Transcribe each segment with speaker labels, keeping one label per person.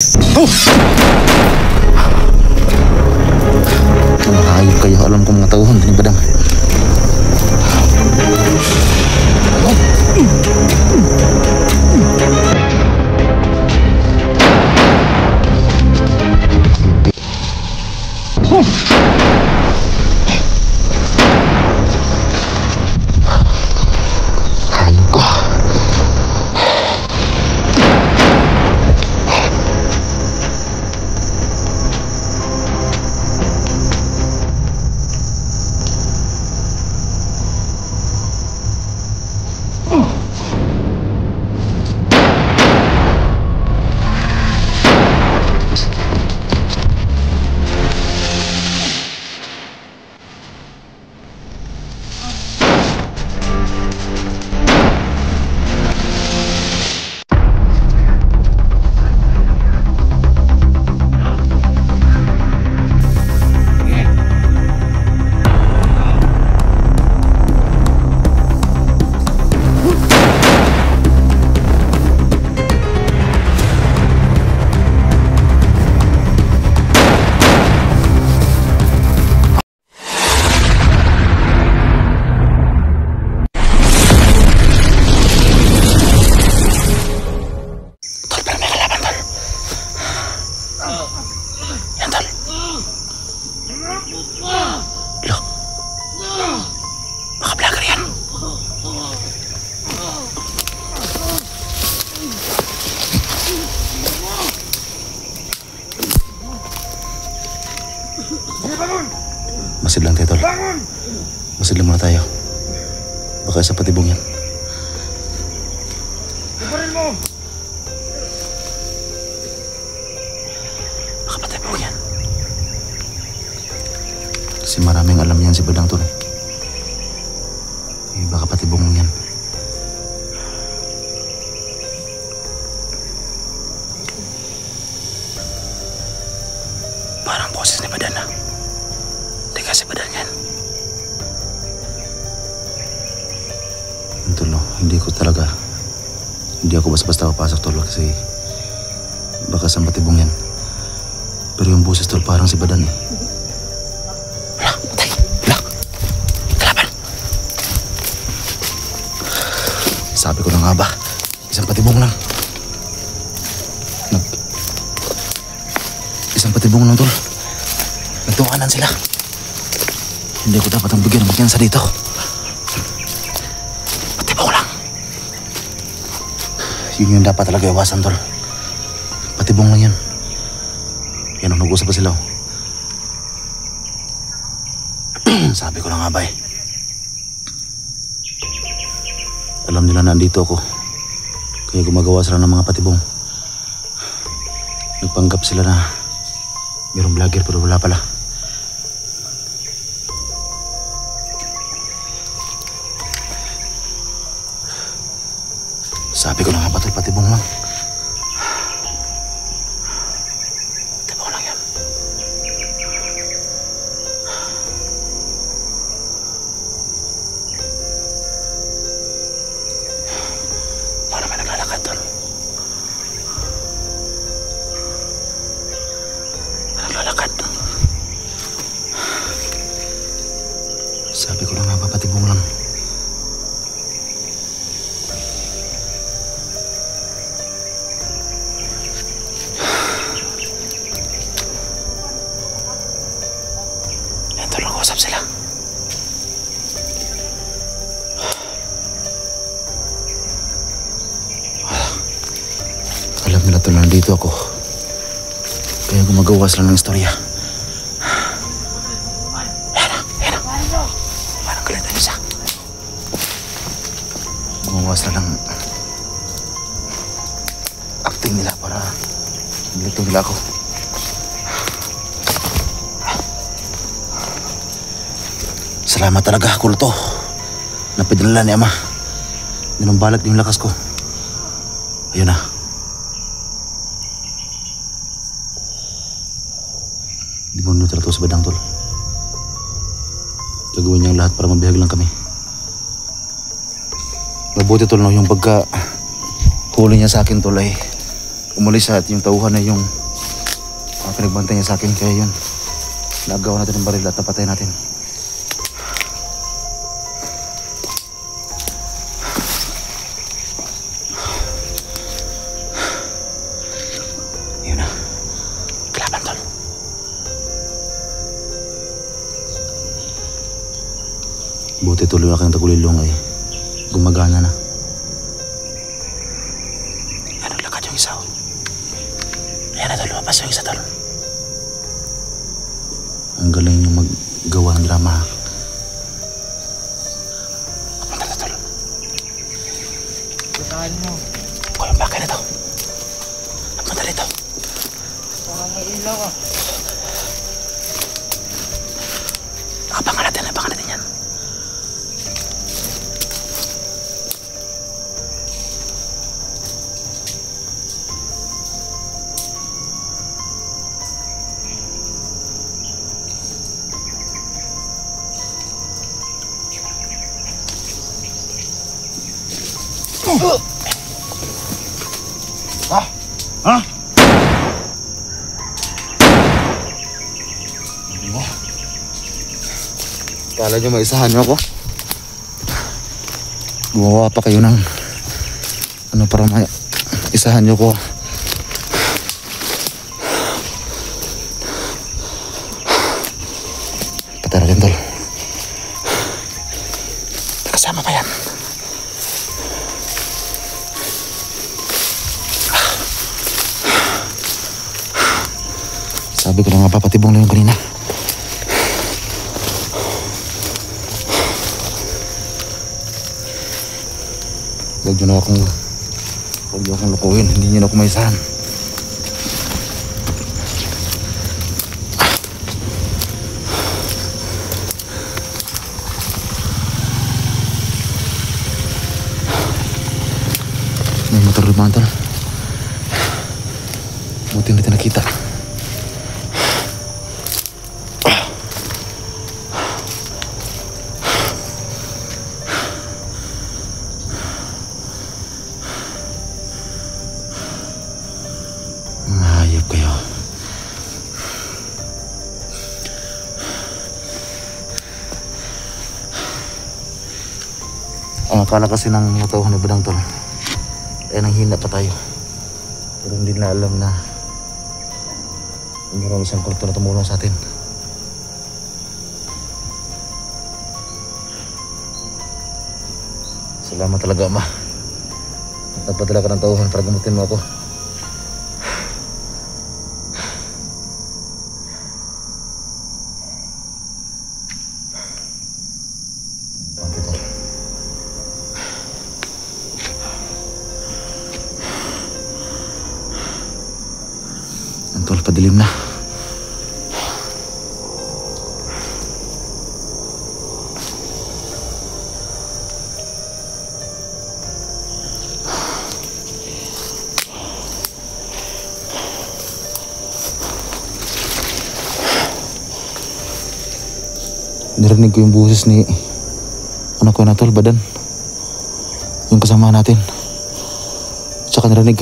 Speaker 1: Oh! Mahayop kayo. Alam ko mga tauhan din badang. Masid lang tayo, tol. Masid lang muna tayo. Baka sa patibong yan.
Speaker 2: Ibarin mo!
Speaker 1: Baka patibong yan. Kasi maraming alam yan si Badang, tol. Eh, baka patibong yan. Parang boses ni Badan, ha? Kasi badan yan. Tol, no, hindi ako basta-basta papasok, tol, kasi baka sa matibong yan. Pero yung boses, tol, parang si Badan eh. Wala, patay, wala. Kalaban. Sabi ko na nga ba, isang patibong lang. Isang patibong lang, tol. Nagtunganan sila. Hindi ko dapat ang bigyan ng magyansa dito. Patibong lang. Yun yung dapat talaga iwasan, tol. Patibong lang yan. Yan ang nag-usap pa sila. Sabi ko na nga ba eh. Alam nila na andito ako. Kaya gumagawa sila ng mga patibong. Nagpanggap sila na mayroong vlogger pero wala pala. Sabi ko na nga ba ito, patibong lang. Patibong lang yan. Para may naglalakad doon. May naglalakad. Sabi ko na nga ba, patibong lang. Nag-usap sila. Alam nila ito na nandito ako. Kaya gumagawa sila ng istorya. Ayan na. Parang galit na isa. Gumawa sila ng acting nila para nilito nila ako. Salamat talaga, kulto. Napidala ni Ama. Ninumbalag yung lakas ko. Ayun na. Di mo nyo talaga sa Badang, tol. Gagawin niyang lahat para mabihag lang kami. Mabuti, tol, no, yung pagka huli niya sa akin, tol, ay umalis at yung tauhan na yung pinagbantay niya sa akin. Kaya yun, nagawa natin ng baril at napatay natin. Yun na. Kalaban, tol. Buti tuloy aking tagulilong ay gumagana na. Yan, naglakad yung isa. Ayan na, tol. Lumabas yung isa, tol. Ang galing yung maggawa ng drama. Punta na, tol.
Speaker 2: Saan mo?
Speaker 1: Kuya, bakit na to? Punta rito.
Speaker 2: Parang may ilaw ah.
Speaker 1: Abangan natin yan. Ha? Kala nyo maisahan nyo ako? Gumawa pa kayo ng ano para maisahan nyo ko. Patay natin, tol. Kasama pa yan. Sabi ko na nga papatibong na yung kanina. Huwag nyo akong lukuhin. Hindi nyo na ako maisahan. May motor lumaan, tol. Buti natin nakita. Mahayop kayo. Ang akala kasi ng mga tao na Badang, tol, ay nanghina pa tayo. Pero hindi na alam na mayroong isang kulto na tumulong sa atin. Salamat talaga, Ama. At nagpadala ka ng tauhan para gamutin mo ako. Tol, padilim na. Narinig ko yung boses ni anak ko na, tol, Badan. Yung kasama natin. At saka narinig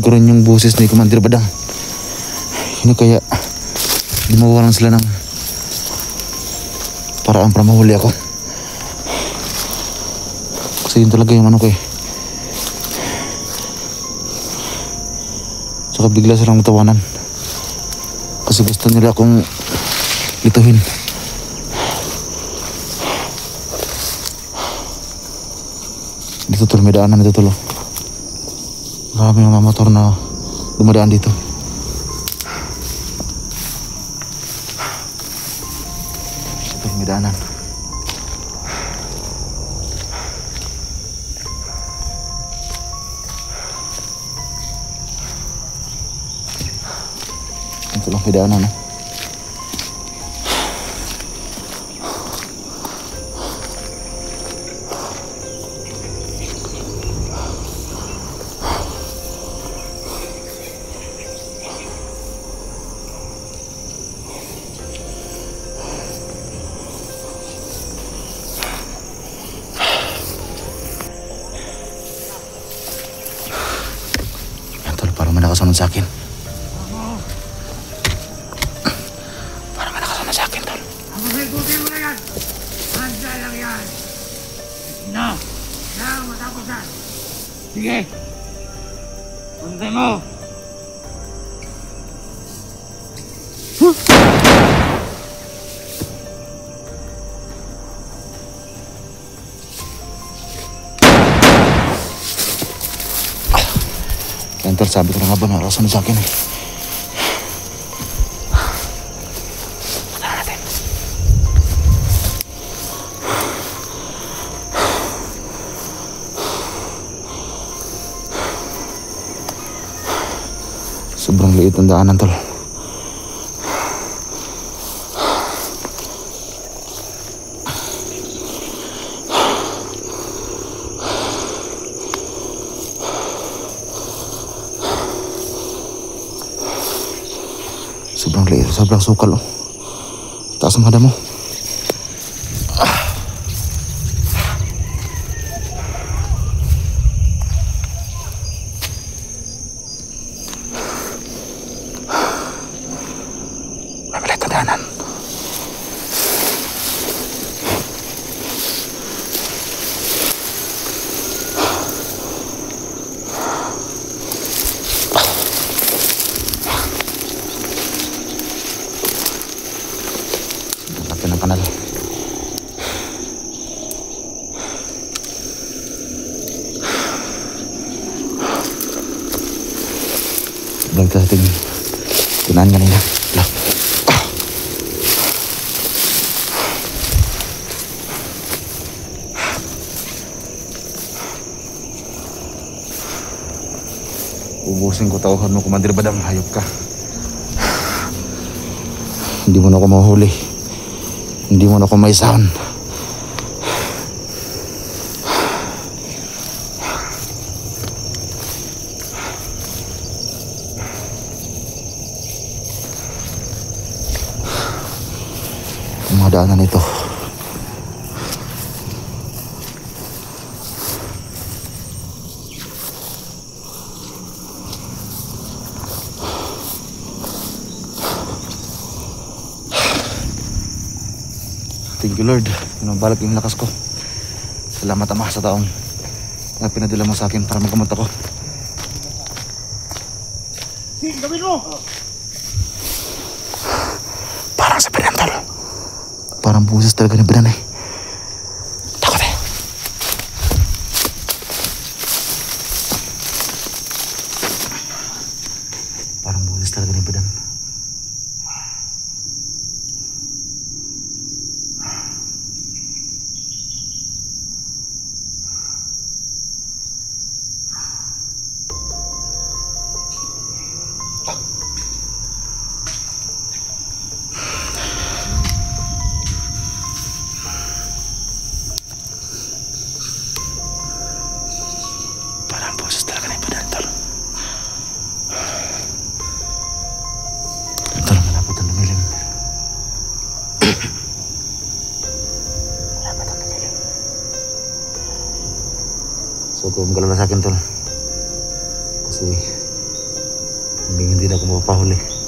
Speaker 1: ko rin yung boses ni Commander Badang. Yun kaya gumawa lang sila ng paraan para mahuli ako. Kasi yun talaga yung ano ko eh. Saka bigla silang matawanan. Kasi gusto nila akong lituhin. Dito, tol, may daanan dito, tol. Marami mga motor na dumadaan dito. Ito may daanan. Ito lang may daanan, eh. Parang may nakasunod sa akin. Parang may nakasunod sa akin, tol.
Speaker 2: Ang masagutin mo na yan! Handa lang yan! Na! Na ang matapos yan! Sige! Hantay mo!
Speaker 1: Yan, tol, sabi ko na nga ba, may nakasunod sa akin eh. Sobrang liit ang daanan, tol. Sobrang liit, sobrang sukal, oh. Taas ang hada mo. Mabilit ang daanan. Laki ng kanal. Sobrang tating tinaan kanina. Lah. Ubusin ko tauhan mo, Commander Badang, hayop ka. Hindi mo na ako mahuli. Hindi mo na ako maisahan. Ang mga daanan ito. Thank you, Lord. Pinabalik yung lakas ko. Salamat, Ama, sa taong na pinadala mo sa akin para magkamot ako.
Speaker 2: Gawin mo!
Speaker 1: Parang sa Binan, tol. Parang buses talaga ni Binan eh. Takot eh. Parang buses talaga ni Binan. Parang boses talaga ni Binan, tol. Tol, malapit ang lumilim. Malapit ang lumilim. So, kung galala sa akin, tol. Kasi hindi na ako mapapahuli.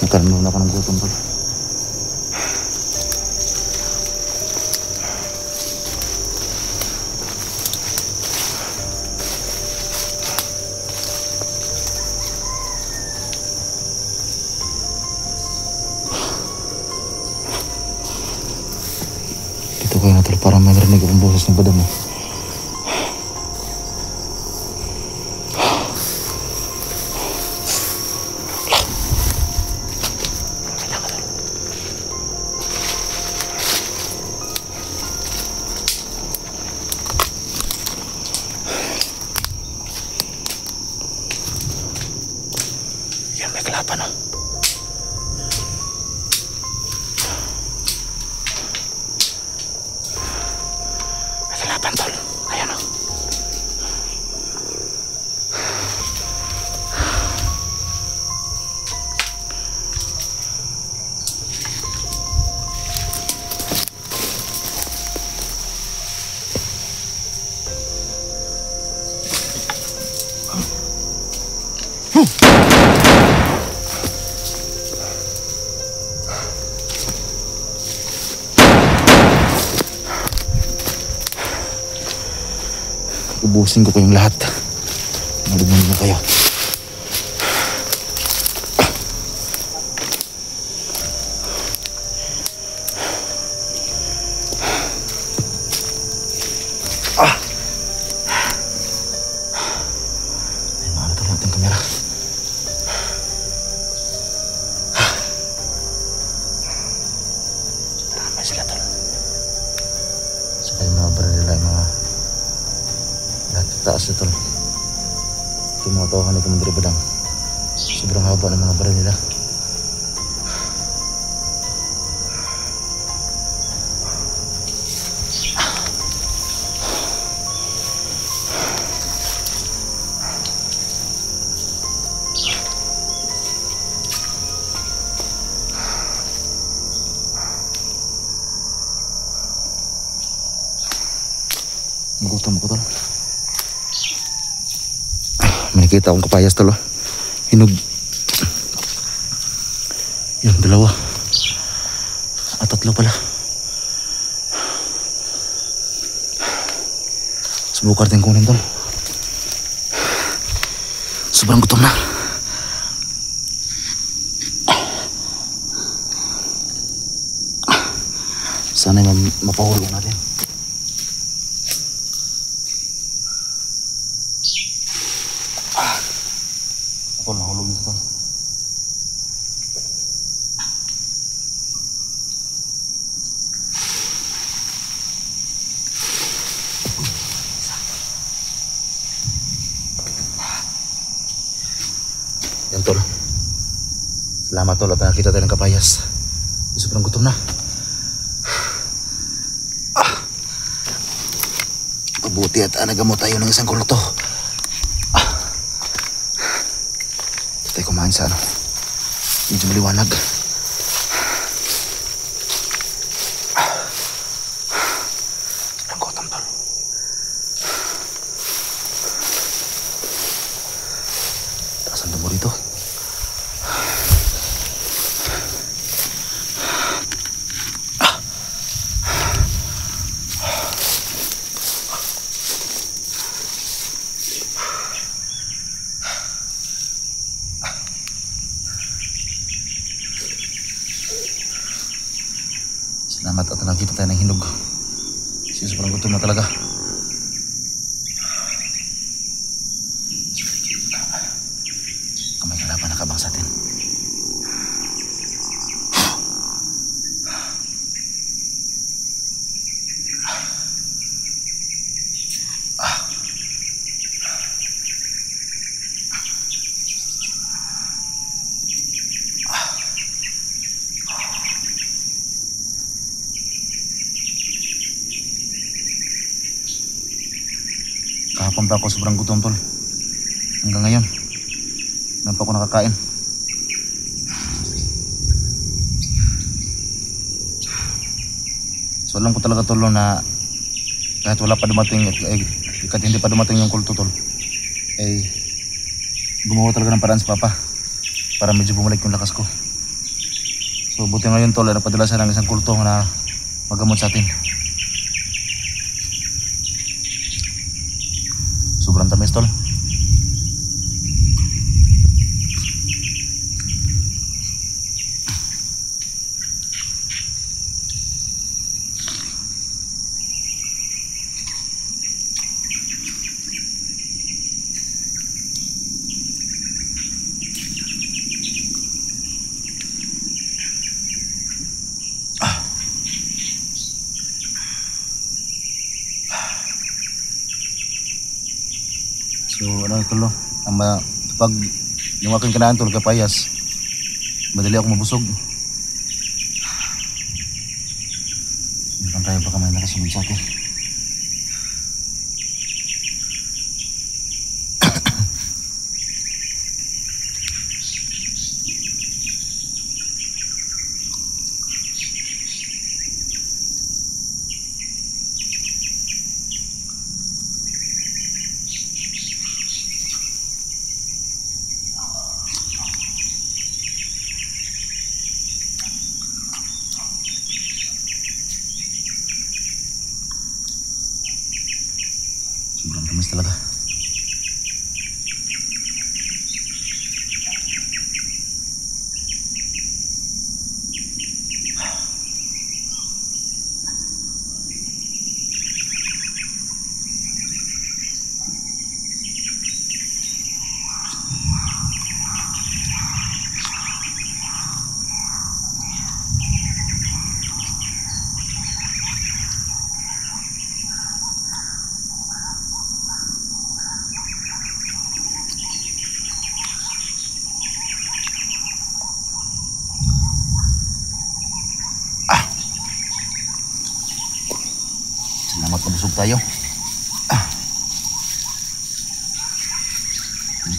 Speaker 1: Nagkaroon na ako ng gutom, tol. Dito kayo na, tol, para may narinig ang boses ng Badang mo. Yan, may kalaban, oh. harapan, tol. Ayan o. Ubusin ko kayong lahat. Malignan mo kayo. Ay, mahal ito natin kamera. Ramay sila tol. Saka yung mga baril nila, yung mga lahat taas na tol. Tumatawakan ni Commander Badang. Sobrang haba ng mga baril nila. Nagutom ako tol. May nakita akong kapayas tol. Hinog. Yung dalawa. At tatlo pala. Subukan natin kunin tol. Sobrang gutom na. Sana mapahulog natin. Tol, nahulog ito tol. Yan tol. Salamat tol at nakita tayo ng kapayas. Sobrang gutom na. Mabuti at nagamot tayo ng isang kulto. Tayo kumain sa ano. Medyo maliwanag. Sobrang gutom tol. Taas ang damo rito. Salamat at nakita tayo ng hinog. Kasi sobrang gutom na talaga. Kamay kalaban nakabang sa atin. Kahapon pa ako sobrang gutom tol. Hanggang ngayon na pa ako nakakain. So alam ko talaga tol na kahit wala pa dumating kahit hindi pa dumating yung kulto tol, gumawa talaga ng paraan si Papa para medyo bumalik yung lakas ko. So buti ngayon tol, napadala siya ng isang kulto na magamot sa atin. Sobrang tamis tol. So ano tol, pag yung aking kanahan tol kapayas, madali ako mabusog. Hindi tayo baka may nakasunod sa atin. Sobrang tamis talaga. Salamat na busog tayo.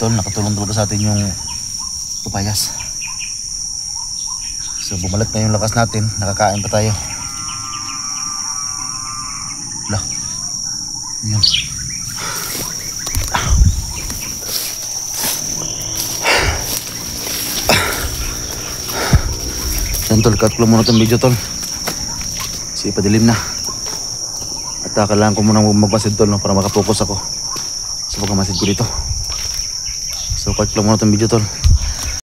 Speaker 1: Tol, nakatulong talaga sa atin yung papayas. So bumalik na yung lakas natin, nakakain pa tayo. Wala. Yun. Yan tol, cut ko muna itong video tol. Kasi padilim na. At kailangan ko muna magmasid tol, no, para makapokus ako sa pagkamasid ko dito. So cut ko muna itong video tol.